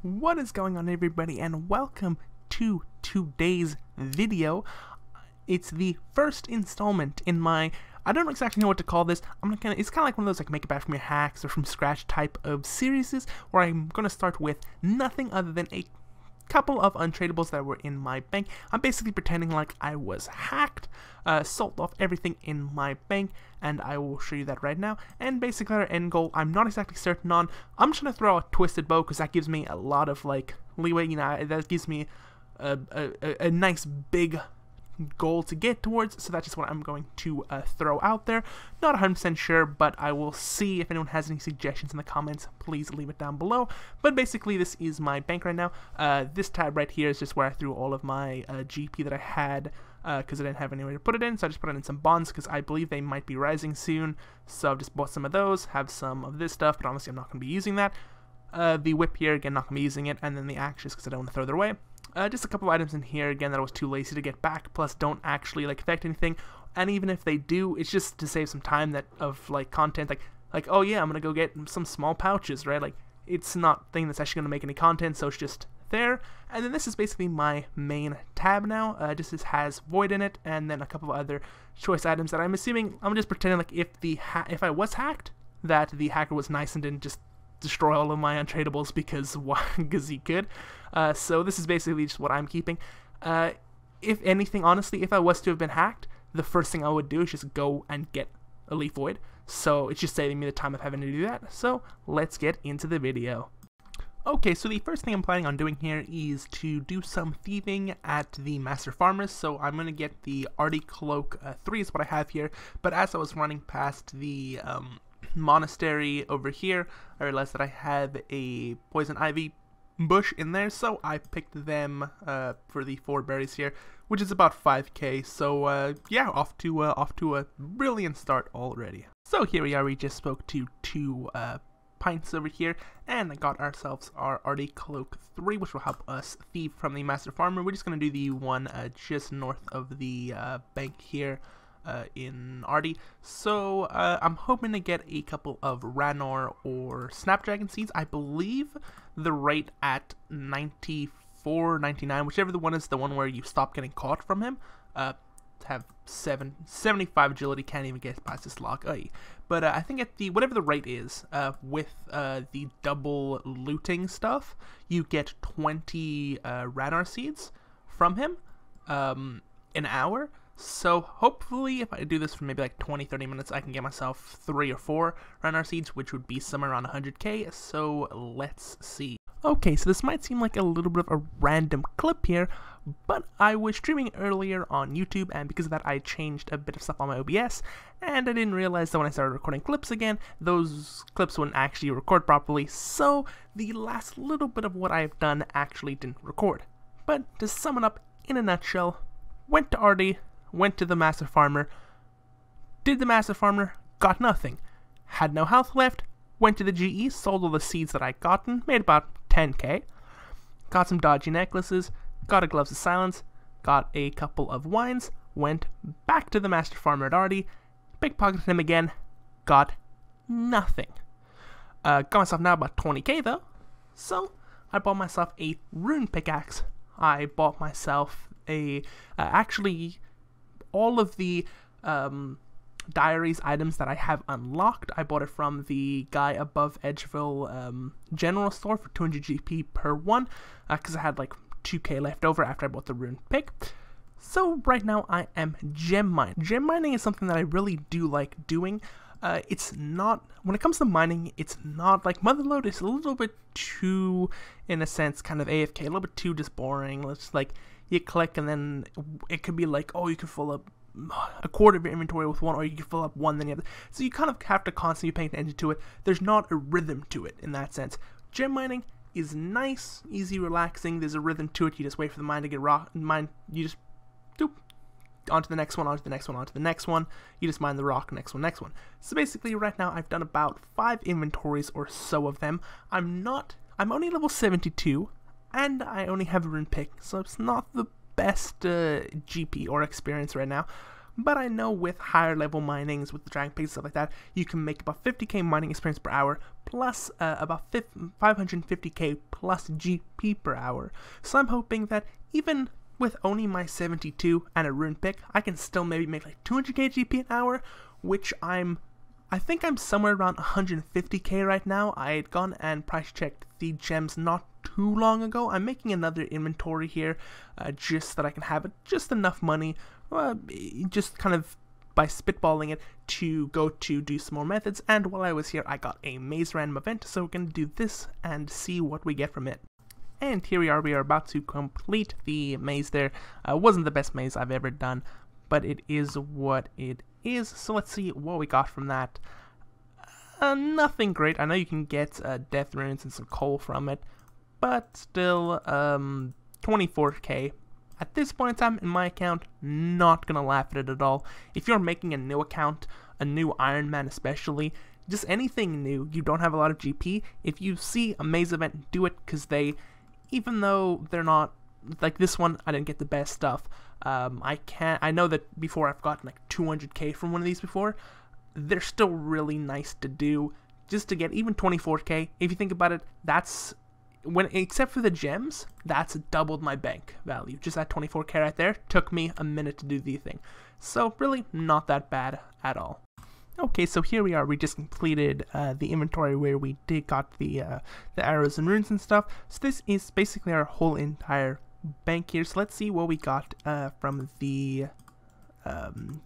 What is going on, everybody, and welcome to today's video. It's the first installment in my, I don't exactly know what to call this. It's kind of like one of those make it back from your hacks or from scratch type of series where I'm gonna start with nothing other than a couple of untradables that were in my bank. I'm basically pretending like I was hacked, sold off everything in my bank, and I will show you that right now. And basically our end goal, I'm not exactly certain on. I'm just going to throw a twisted bow because that gives me a lot of leeway, that gives me a nice big goal to get towards, so that's just what I'm going to throw out there. Not 100% sure, but I will see. If anyone has any suggestions in the comments, please leave it down below. But basically, this is my bank right now. This tab right here is just where I threw all of my GP that I had, because I didn't have anywhere to put it in, so I just put it in some bonds, because I believe they might be rising soon, so I've just bought some of those, have some of this stuff, but honestly I'm not going to be using that. The whip here, again, not going to be using it, and then the axes, because I don't want to throw them away. Just a couple of items in here, again, that I was too lazy to get back, plus don't actually affect anything, and even if they do, it's just to save some time of content, oh yeah, I'm gonna go get some small pouches, right? It's not a thing that's actually gonna make any content, so it's just there. And then this is basically my main tab now. Just has void in it, and then a couple of other choice items that I'm assuming, I'm just pretending if I was hacked, that the hacker was nice and didn't just destroy all of my untradables because he could. So this is basically just what I'm keeping. If anything, honestly, if I was to have been hacked, the first thing I would do is just go and get a leaf void. So it's just saving me the time of having to do that. So let's get into the video. Okay, so the first thing I'm planning on doing here is to do some thieving at the Master Farmers. So I'm going to get the Arty Cloak 3 is what I have here. But as I was running past the monastery over here, I realized that I have a poison ivy bush in there, so I picked them for the 4 berries here, which is about 5k. So yeah, off to a brilliant start already. So here we are. We just spoke to 2 pints over here, and I got ourselves our Arty Cloak 3, which will help us thieve from the Master Farmer. We're just gonna do the one just north of the bank here. In Arty. So I'm hoping to get a couple of Ranor or Snapdragon seeds. I believe the rate at 94, 99, whichever the one is, the one where you stop getting caught from him, have 75 agility, can't even get past this lock. But I think at the whatever the rate is, with the double looting stuff, you get 20 Ranor seeds from him an hour. So hopefully if I do this for maybe 20-30 minutes, I can get myself 3 or 4 Ranor seeds, which would be somewhere around 100k, so let's see. Okay, so this might seem like a little bit of a random clip here, but I was streaming earlier on YouTube, and because of that I changed a bit of stuff on my OBS, and I didn't realize that when I started recording clips again, those clips wouldn't actually record properly, so the last little bit of what I've done actually didn't record. But to sum it up in a nutshell, went to Arty, went to the Master Farmer, did the Master Farmer, got nothing, had no health left, went to the GE, sold all the seeds that I'd gotten, made about 10k, got some dodgy necklaces, got a Gloves of Silence, got a couple of wines, went back to the Master Farmer at Arty, pickpocketed him again, got nothing. Got myself now about 20k though, so I bought myself a rune pickaxe. I bought myself actually all of the diaries items that I have unlocked. I bought it from the guy above Edgeville general store for 200 GP per one, because I had 2k left over after I bought the rune pick. So right now I am gem mining. Gem mining is something that I really do like doing. It's not, when it comes to mining, it's not Motherlode is a little bit too, in a sense, kind of AFK, a little bit too just boring. It's you click and then it could be oh, you can fill up a quarter of your inventory with one, or you can fill up one, then the other. So you kind of have to constantly pay attention to it. There's not a rhythm to it in that sense. Gem mining is nice, easy, relaxing. There's a rhythm to it. You just wait for the mine to get rock. You just doop, onto the next one, onto the next one, onto the next one. You just mine the rock, next one, next one. So basically right now I've done about 5 inventories or so of them. I'm only level 72, and I only have a rune pick, so it's not the best GP or experience right now. but I know with higher level minings, with the dragon pigs and stuff like that, you can make about 50k mining experience per hour, plus about 550k plus GP per hour. So I'm hoping that even with only my 72 and a rune pick, I can still maybe make like 200k GP an hour, which I think I'm somewhere around 150k right now. I had gone and price checked the gems not too long ago. I'm making another inventory here, just so that I can have just enough money, just kind of by spitballing it, to go to do some more methods. And while I was here, I got a maze random event, so we're going to do this and see what we get from it. And here we are about to complete the maze there. Wasn't the best maze I've ever done, but it is what it is. So let's see what we got from that. Nothing great. I know you can get death runes and some coal from it, but still, 24k. At this point in time, in my account, not gonna laugh at it at all. If you're making a new account, a new Iron Man especially, just anything new, you don't have a lot of GP, if you see a maze event, do it, because even though they're not, like this one, I didn't get the best stuff. I know that before I've gotten like 200k from one of these before, they're still really nice to do, just to get even 24k, if you think about it, that's, except for the gems, that's doubled my bank value. Just that 24k right there took me a minute to do the thing. So really not that bad at all. Okay, so here we are. We just completed the inventory where we got the arrows and runes and stuff. So this is basically our whole entire bank here. So let's see what we got from the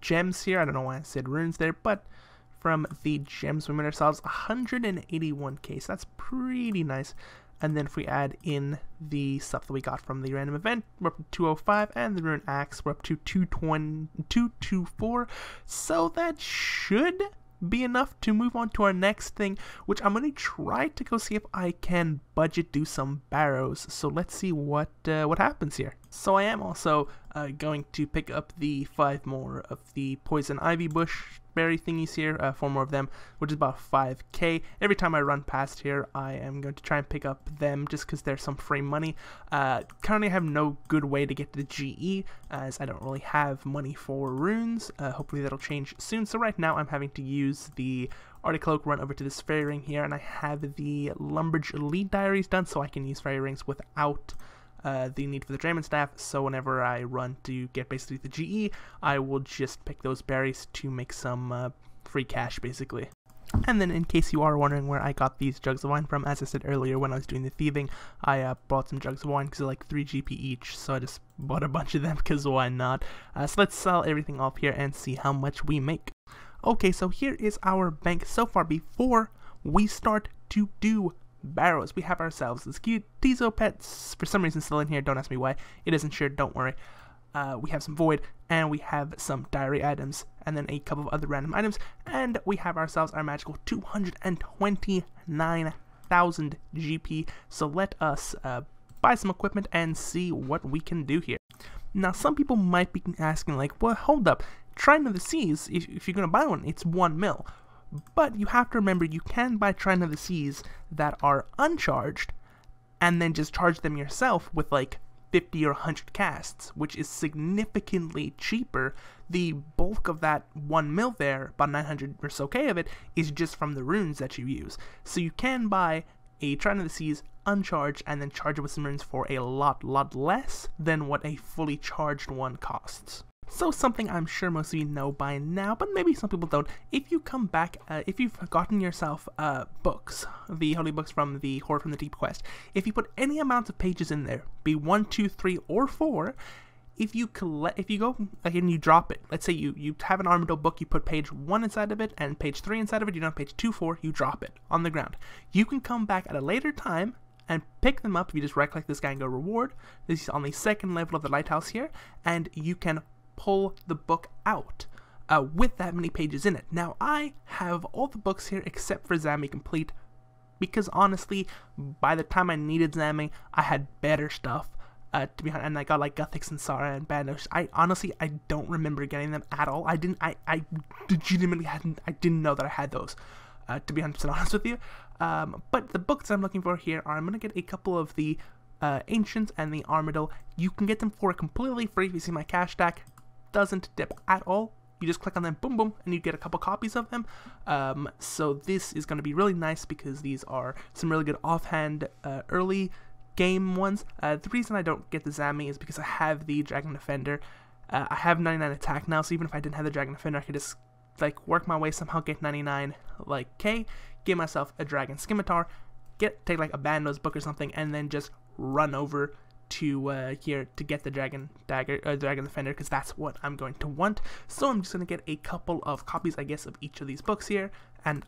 gems here. I don't know why I said runes there, but from the gems we made ourselves 181k. So that's pretty nice. And then if we add in the stuff that we got from the random event, we're up to 205, and the rune axe, we're up to 224. So that should be enough to move on to our next thing, which I'm going to try to go see if I can budget do some barrows. So let's see what happens here. So I am also going to pick up the 5 more of the poison ivy bush berry thingies here, 4 more of them, which is about 5k. Every time I run past here, I am going to try and pick up them just because there's some free money. Currently I have no good way to get to the GE, as I don't really have money for runes. Hopefully that'll change soon. So right now I'm having to use the Arctic Cloak, run over to this fairy ring here, and I have the Lumbridge Elite Diaries done, so I can use fairy rings without the need for the Draymond Staff. So whenever I run to get basically the GE, I will just pick those berries to make some free cash basically. And then in case you are wondering where I got these jugs of wine from, as I said earlier when I was doing the thieving, I bought some jugs of wine because they're like 3 GP each, so I just bought a bunch of them because why not. So let's sell everything off here and see how much we make. Okay, so here is our bank so far before we start to do barrows. We have ourselves this cute Tizo pets, for some reason still in here, don't ask me why, it isn't shared, don't worry. We have some void, and we have some diary items, and then a couple of other random items, and we have ourselves our magical 229,000 GP, so let us buy some equipment and see what we can do here. Now some people might be asking like, well hold up, Shrine of the Seas, if you're going to buy one, it's 1 mil. But you have to remember, you can buy Shrine of the Seas that are uncharged, and then just charge them yourself with like 50 or 100 casts, which is significantly cheaper. The bulk of that 1 mil there, about 900 or so K of it, is just from the runes that you use. So you can buy a Shrine of the Seas uncharged and then charge it with some runes for a lot less than what a fully charged one costs. So something I'm sure most of you know by now, but maybe some people don't. If you come back, if you've gotten yourself books, the holy books from the Horde from the Deep quest, if you put any amount of pages in there, be 1, 2, 3, or 4, if you go and you drop it, let's say you have an Armadillo book, you put page 1 inside of it and page 3 inside of it, you don't page 2, 4, you drop it on the ground. You can come back at a later time and pick them up if you just right click this guy and go reward. This is on the 2nd level of the lighthouse here, and you can pull the book out with that many pages in it. Now I have all the books here except for Zami Complete, because honestly by the time I needed Zami I had better stuff to be honest, and I got like Guthix and Sara and Banos. I don't remember getting them at all. I legitimately didn't know that I had those, to be 100% honest with you. But the books I'm looking for here are, I'm gonna get a couple of the Ancients and the Armadillo. You can get them for completely free if you see my cash stack. Doesn't dip at all. you just click on them, boom, boom, and you get a couple copies of them. So this is going to be really nice because these are some really good offhand early game ones. The reason I don't get the Zammy is because I have the Dragon Defender. I have 99 attack now, so even if I didn't have the Dragon Defender, I could just like work my way somehow, get 99 like K, give myself a Dragon Scimitar, take like a Bando's book or something, and then just run over to here to get the Dragon Defender, because that's what I'm going to want. So I'm just going to get a couple of copies, I guess, of each of these books here, and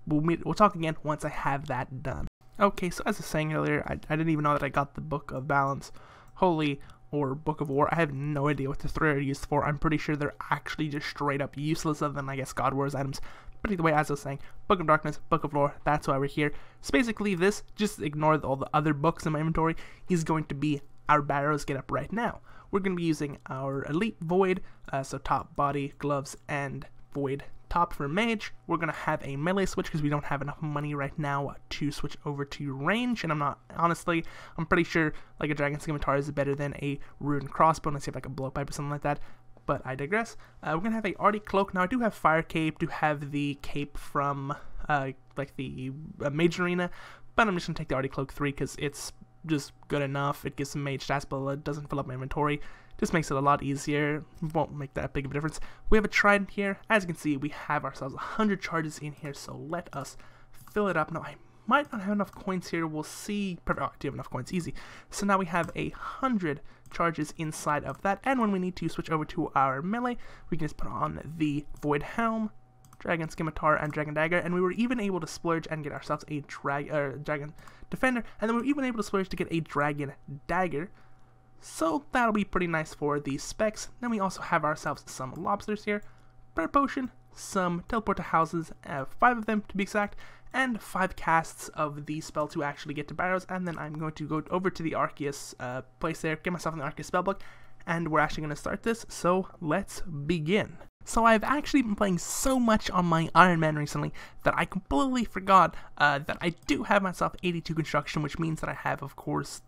we'll talk again once I have that done. Okay, so as I was saying earlier, I didn't even know that I got the Book of Balance, Holy, or Book of War. I have no idea what the three are used for. I'm pretty sure they're actually just straight up useless, other than, I guess, God Wars items. But either way, as I was saying, Book of Darkness, Book of Lore, that's why we're here. So basically this, just ignore all the other books in my inventory, is going to be our Barrows get up right now. We're going to be using our Elite Void, so top, body, gloves, and Void top for Mage. We're going to have a melee switch because we don't have enough money right now to switch over to range, and I'm pretty sure like a Dragon Scimitar is better than a Rune Crossbow unless you have like a Blowpipe or something like that. But I digress. We're going to have a Arctic Cloak. Now I do have Fire Cape, do have the cape from like the Mage Arena, but I'm just going to take the Arctic Cloak 3 because it's just good enough. It gives some mage stats, but it doesn't fill up my inventory. Just makes it a lot easier. Won't make that big of a difference. We have a trident here. As you can see, we have ourselves 100 charges in here, so let us fill it up. Now I might not have enough coins here. We'll see. Perfect. Oh, I do have enough coins. Easy. So now we have 100 charges inside of that, and when we need to switch over to our melee, we can just put on the Void Helm, Dragon Scimitar, and Dragon Dagger, and we were even able to splurge and get ourselves a Dragon Defender, and then we were even able to splurge to get a Dragon Dagger, so that'll be pretty nice for the specs. Then we also have ourselves some lobsters here, Prayer Potion, some Teleport to Houses, 5 of them to be exact, and 5 casts of the spell to actually get to Barrows, and then I'm going to go over to the Arceus place there, get myself an Arceus spellbook, and we're actually going to start this, so let's begin. So I've actually been playing so much on my Iron Man recently that I completely forgot that I do have myself 82 construction, which means that I have, of course,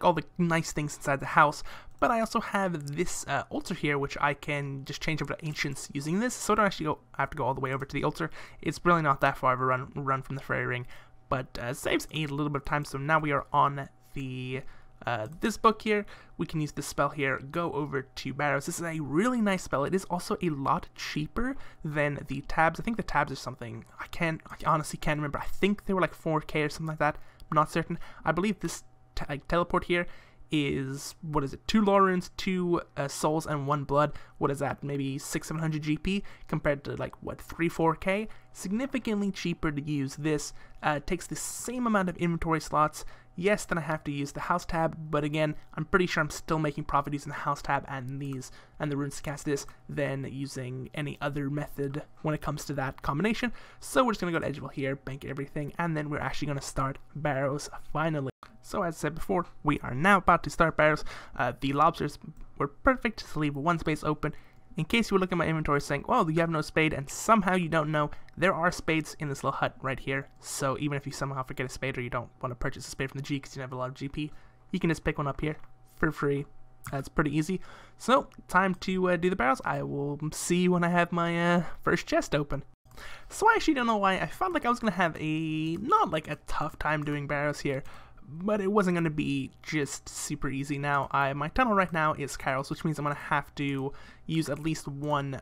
all the nice things inside the house, but I also have this altar here, which I can just change over to Ancients using this, so I don't actually have to go all the way over to the altar. It's really not that far of a run from the Fairy Ring, but saves a little bit of time. So now we are on the this book here. We can use this spell here, go over to Barrows. This is a really nice spell. It is also a lot cheaper than the tabs. I think the tabs are something, I honestly can't remember. I think they were like 4K or something like that. I'm not certain. I believe this teleport here is, what is it, 2 lore runes, 2 souls, and 1 blood. What is that, maybe 600-700 GP compared to like, what, 3-4K? Significantly cheaper to use this. Takes the same amount of inventory slots. Yes, then I have to use the house tab, but again, I'm pretty sure I'm still making profit using the house tab and the runes to cast this than using any other method when it comes to that combination. So we're just going to go to Edgeville here, bank everything, and then we're actually going to start Barrows finally. So as I said before, we are now about to start Barrows. The lobsters were perfect to leave 1 space open. In case you were looking at my inventory saying, well, you have no spade, and somehow you don't know, there are spades in this little hut right here. So even if you somehow forget a spade or you don't want to purchase a spade from the G because you have a lot of GP, you can just pick one up here for free. That's pretty easy. So, time to do the Barrows. I will see when I have my first chest open. So I actually don't know why. I felt like I was going to have not like a tough time doing Barrows here, but it wasn't going to be just super easy. Now, my tunnel right now is Carol's, which means I'm going to have to use at least 1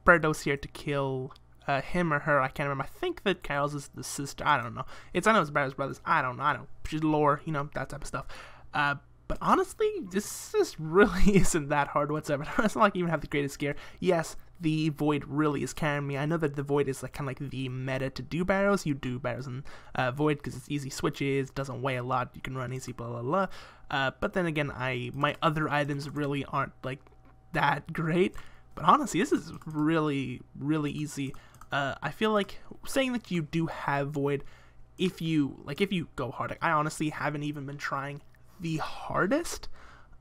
prayer dose here to kill him or her. I can't remember. I think that Carol's is the sister. I don't know. I know it's Barrow's brothers. I don't know. She's lore, you know, that type of stuff. But honestly, this really isn't that hard whatsoever. It's not like I even have the greatest gear. Yes, the Void really is carrying me. I know that the Void is like kind of like the meta to do Barrows. You do Barrows in Void because it's easy switches, doesn't weigh a lot, you can run easy, blah, blah, blah. But then again, my other items really aren't like that great. But honestly, this is really, really easy. I feel like saying that you do have Void, if you go hard, like, I honestly haven't even been trying the hardest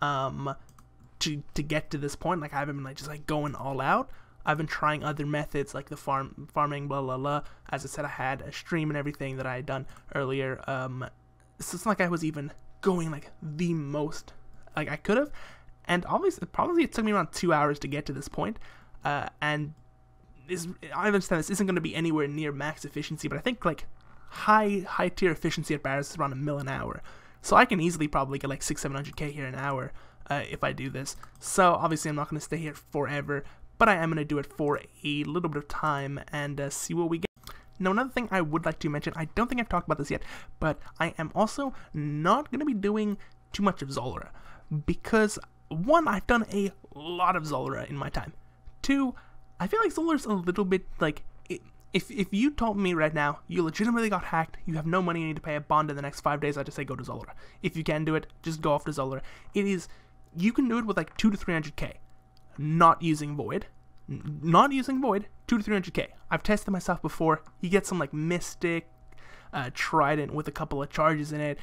to get to this point. Like, I haven't been like just like going all out. I've been trying other methods like the farming, blah blah blah. As I said, I had a stream and everything that I had done earlier. So it's not like I was even going like the most like I could have. And obviously, probably it took me around 2 hours to get to this point. and I understand this isn't going to be anywhere near max efficiency, but I think like high tier efficiency at barrows is around 1 mil an hour. So I can easily probably get like 600-700k here an hour if I do this. So obviously I'm not going to stay here forever, but I am going to do it for a little bit of time and see what we get. Now, another thing I would like to mention, I don't think I've talked about this yet, but I am also not going to be doing too much of Zolra, because 1, I've done a lot of Zolra in my time. 2, I feel like Zolra's a little bit like, if you told me right now you legitimately got hacked, you have no money, you need to pay a bond in the next 5 days, I'd just say go to Zolra. If you can do it, just go off to Zolra. You can do it with like 2 to 300k, not using Void. 2 to 300k. I've tested myself before. You get some like Mystic, Trident with a couple of charges in it,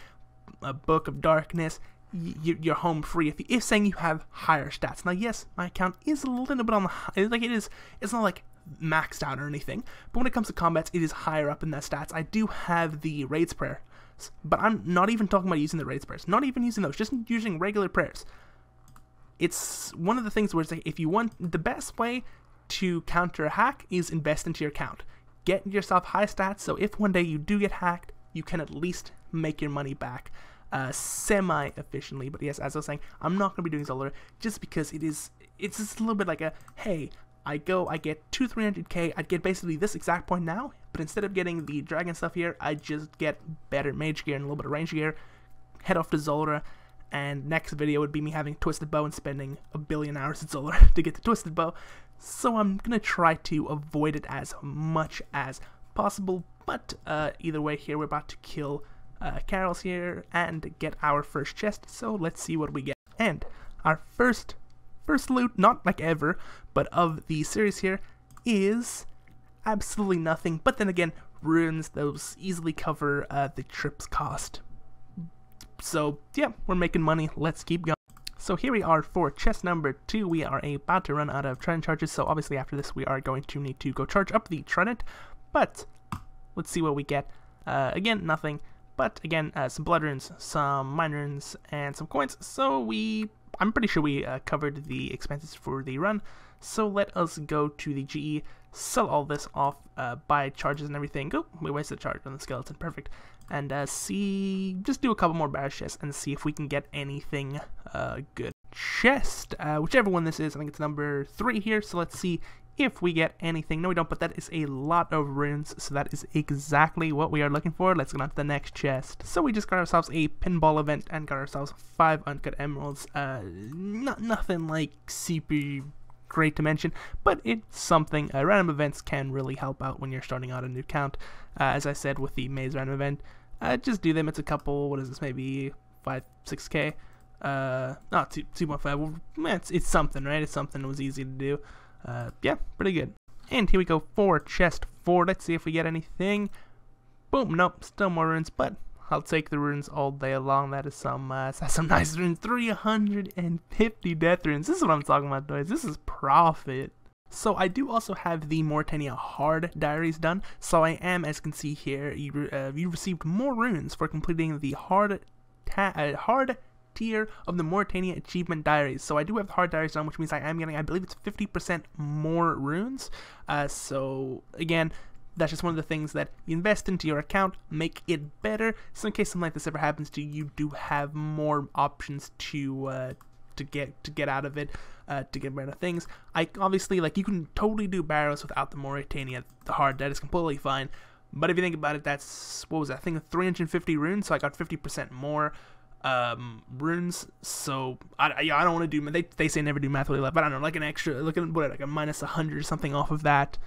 a Book of Darkness. You're home free if saying you have higher stats. Now, yes, my account is a little bit on the high, like it's not like maxed out or anything, but when it comes to combats, it is higher up in that stats. I do have the Raids Prayer, but I'm not even talking about using the Raids Prayers, not even using those, just using regular prayers. It's one of the things where it's like, if you want, the best way to counter a hack is invest into your account. Get yourself high stats, so if one day you do get hacked, you can at least make your money back semi-efficiently. But yes, as I was saying, I'm not going to be doing Zolra just because it's just a little bit like a, hey, I get 200-300k, I'd get basically this exact point now, but instead of getting the dragon stuff here, I just get better mage gear and a little bit of range gear, head off to Zolra, and next video would be me having Twisted Bow and spending 1 billion hours at Zolra to get the Twisted Bow. So I'm going to try to avoid it as much as possible, but either way here we're about to kill Carols here and get our first chest, so let's see what we get. And our first loot, not like ever, but of the series here, is absolutely nothing, but then again, runes, those easily cover the trip's cost. So yeah, we're making money, let's keep going. So here we are for chest number 2. We are about to run out of trident charges, so obviously after this we are going to need to go charge up the trident, but let's see what we get. Again, nothing, but again, some blood runes, some mine runes, and some coins, so I'm pretty sure we covered the expenses for the run, so let us go to the GE, sell all this off, buy charges and everything. Oh, we wasted a charge on the skeleton, perfect. And just do a couple more barrage chests and see if we can get anything good. Chest, whichever one this is, I think it's number 3 here, so let's see if we get anything. No, we don't, but that is a lot of runes, so that is exactly what we are looking for. Let's go on to the next chest. So we just got ourselves a pinball event and got ourselves 5 uncut emeralds. Nothing like super great to mention, but it's something. Random events can really help out when you're starting out a new count. As I said with the maze random event, just do them. It's a couple, what is this, maybe 5-6k, not 2.5. Well, it's something, right? It's something that was easy to do. Yeah, pretty good. And here we go for chest 4. Let's see if we get anything. Boom, nope, still more runes, but I'll take the runes all day long. That is some nice runes. 350 death runes. This is what I'm talking about, boys. This is profit. So I do also have the Mauritania hard diaries done. So I am, as you can see here, you received more runes for completing the hard tier of the Mauritania achievement diaries. So I do have the hard diaries done, which means I am getting, I believe it's 50% more runes. So again, that's just one of the things that you invest into your account, make it better, so in case something like this ever happens to you, you do have more options to get out of it, to get rid of things. Obviously, like, you can totally do barrows without the Mauritania, the hard, that is completely fine, but if you think about it, that's, what was that, I think 350 runes, so I got 50% more runes, so I don't want to do, they say never do math really left, but I don't know, like an extra, like a minus 100 or something off of that,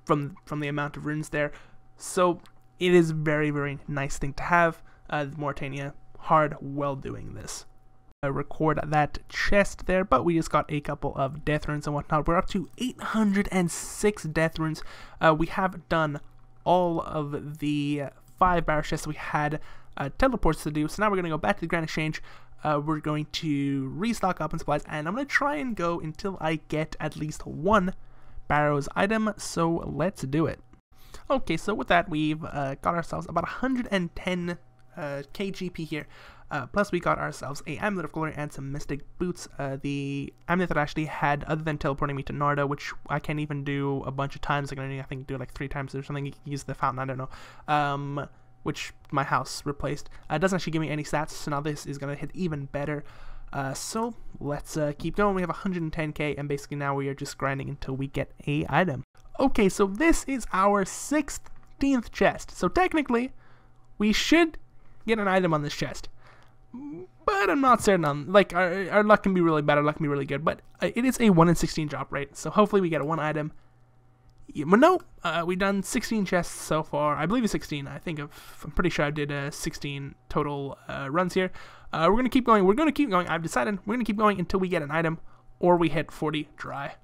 from the amount of runes there. So it is very, very nice thing to have. The Mauritania hard well doing this. Record that chest there, but we just got a couple of death runes and whatnot. We're up to 806 death runes. We have done all of the 5 barrage chests we had teleports to do, so now we're going to go back to the Grand Exchange. We're going to restock up on supplies, and I'm going to try and go until I get at least 1 barrows item, so let's do it. Okay, so with that, we've got ourselves about 110 KGP here. Plus we got ourselves a Amulet of Glory and some Mystic Boots. The Amulet that I actually had, other than teleporting me to Narda, which I can't even do a bunch of times. I think do it like 3 times or something. You can use the fountain, I don't know. Which my house replaced. It doesn't actually give me any stats, so now this is going to hit even better. So let's keep going. We have 110k, and basically now we are just grinding until we get a item. Okay, so this is our 16th chest. So technically, we should get an item on this chest. But I'm not certain on, like, our luck can be really bad, our luck can be really good. But it is a 1 in 16 drop rate, so hopefully we get a 1 item. But no, we've done 16 chests so far. I believe it's 16. I'm pretty sure I did 16 total runs here. We're going to keep going. We're going to keep going. I've decided we're going to keep going until we get an item or we hit 40 dry.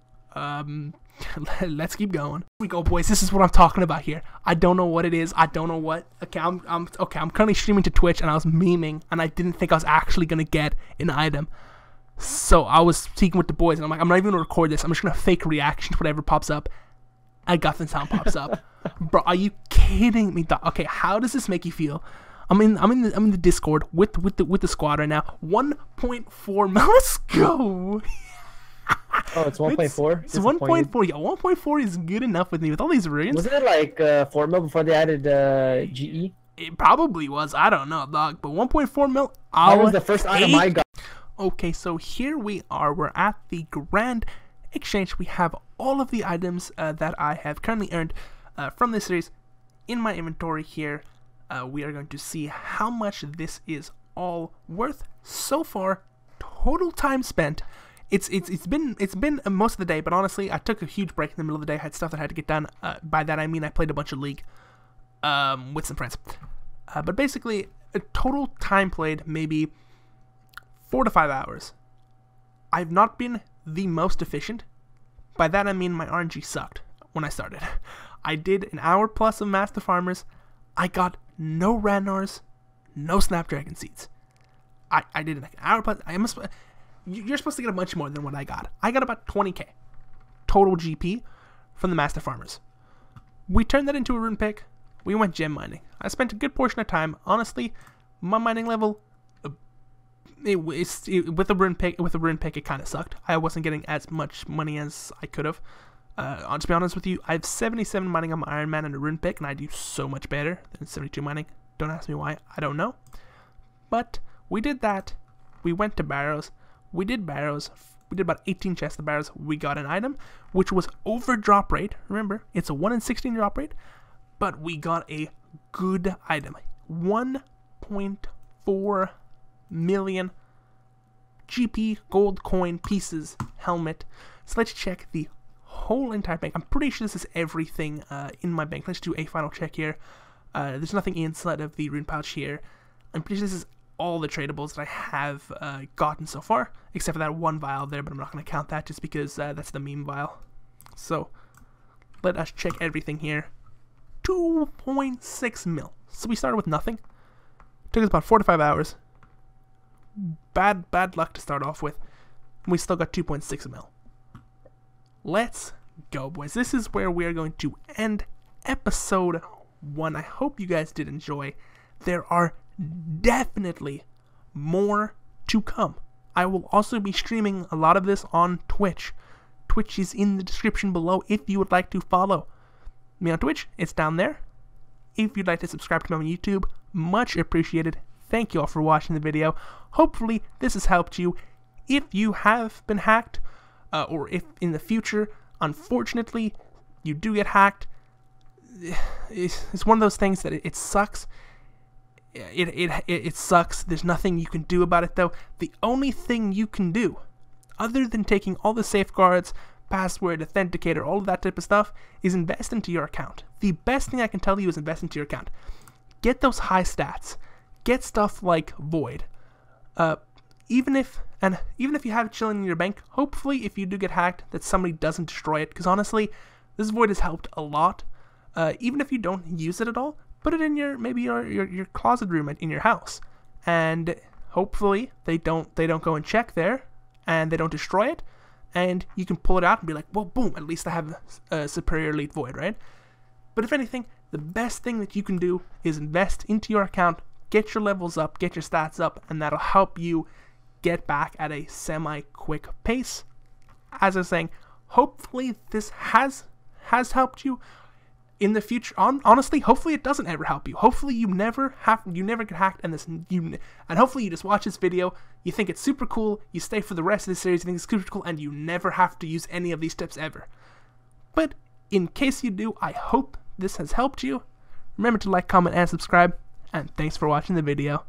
Let's keep going. Here we go, boys. This is what I'm talking about here. I don't know what it is. I don't know what. Okay, I'm currently streaming to Twitch, and I was memeing, and I didn't think I was actually going to get an item. So I was speaking with the boys, and I'm like, I'm not even going to record this. I'm just going to fake reaction to whatever pops up. A Guffin sound pops up. Bro, are you kidding me? Okay, how does this make you feel? I'm in the Discord with the squad right now. 1.4 mil. Let's go. Oh, it's 1.4. It's 1.4. Yeah, 1.4 is good enough with me with all these runes. Wasn't it like 4 mil before they added GE? It probably was. I don't know, dog. But 1.4 mil. That was the first item I got. Okay, so here we are. We're at the Grand Exchange. We have all of the items that I have currently earned from this series in my inventory here. We are going to see how much this is all worth so far. Total time spent. It's been most of the day, but honestly, I took a huge break in the middle of the day. I had stuff that I had to get done. By that I mean I played a bunch of League with some friends. But basically, a total time played maybe 4 to 5 hours. I've not been the most efficient. By that I mean my RNG sucked when I started. I did an hour plus of Master Farmers. I got no Ranors, no Snapdragon Seeds. I did like an hour plus. You're supposed to get a bunch more than what I got. I got about 20k total GP from the Master Farmers. We turned that into a rune pick. We went gem mining. I spent a good portion of time. Honestly, my mining level, with a rune pick, it kind of sucked. I wasn't getting as much money as I could have. To be honest with you, I have 77 mining on my Iron Man and a rune pick, and I do so much better than 72 mining. Don't ask me why. I don't know. But we did that. We went to Barrows. We did Barrows. We did about 18 chests of Barrows. We got an item, which was over drop rate. Remember, it's a 1 in 16 drop rate. But we got a good item. 1.4 million GP gold coin pieces helmet. So let's check the whole entire bank. I'm pretty sure this is everything in my bank. Let's do a final check here. There's nothing inside of the rune pouch here. I'm pretty sure this is all the tradables that I have gotten so far, except for that one vial there, but I'm not going to count that just because that's the meme vial. So let us check everything here. 2.6 mil. So we started with nothing. Took us about 4 to 5 hours. Bad luck to start off with. We still got 2.6 mil. Let's go, boys. This is where we are going to end episode 1. I hope you guys did enjoy. There are definitely more to come. I will also be streaming a lot of this on Twitch. Twitch is in the description below if you would like to follow me on Twitch. It's down there. If you'd like to subscribe to me on YouTube, much appreciated. Thank you all for watching the video. Hopefully this has helped you. If you have been hacked, or if in the future, unfortunately, you do get hacked, it's one of those things that it sucks. It sucks. There's nothing you can do about it, though. The only thing you can do, other than taking all the safeguards, password, authenticator, all of that type of stuff, is invest into your account. The best thing I can tell you is invest into your account. Get those high stats. Get stuff like Void. Even if you have it chilling in your bank, hopefully if you do get hacked, that somebody doesn't destroy it. Because honestly, this Void has helped a lot. Even if you don't use it at all, put it in your closet room in your house, and hopefully they don't go and check there, and they don't destroy it, and you can pull it out and be like, well, boom, at least I have a superior elite Void, right? But if anything, the best thing that you can do is invest into your account. get your levels up, get your stats up, and that'll help you get back at a semi-quick pace. As I was saying, hopefully this has helped you. In the future, honestly, hopefully it doesn't ever help you. Hopefully you never get hacked, and hopefully you just watch this video, you think it's super cool, you stay for the rest of the series, you think it's super cool, and you never have to use any of these tips ever. But in case you do, I hope this has helped you. Remember to like, comment, and subscribe, and thanks for watching the video.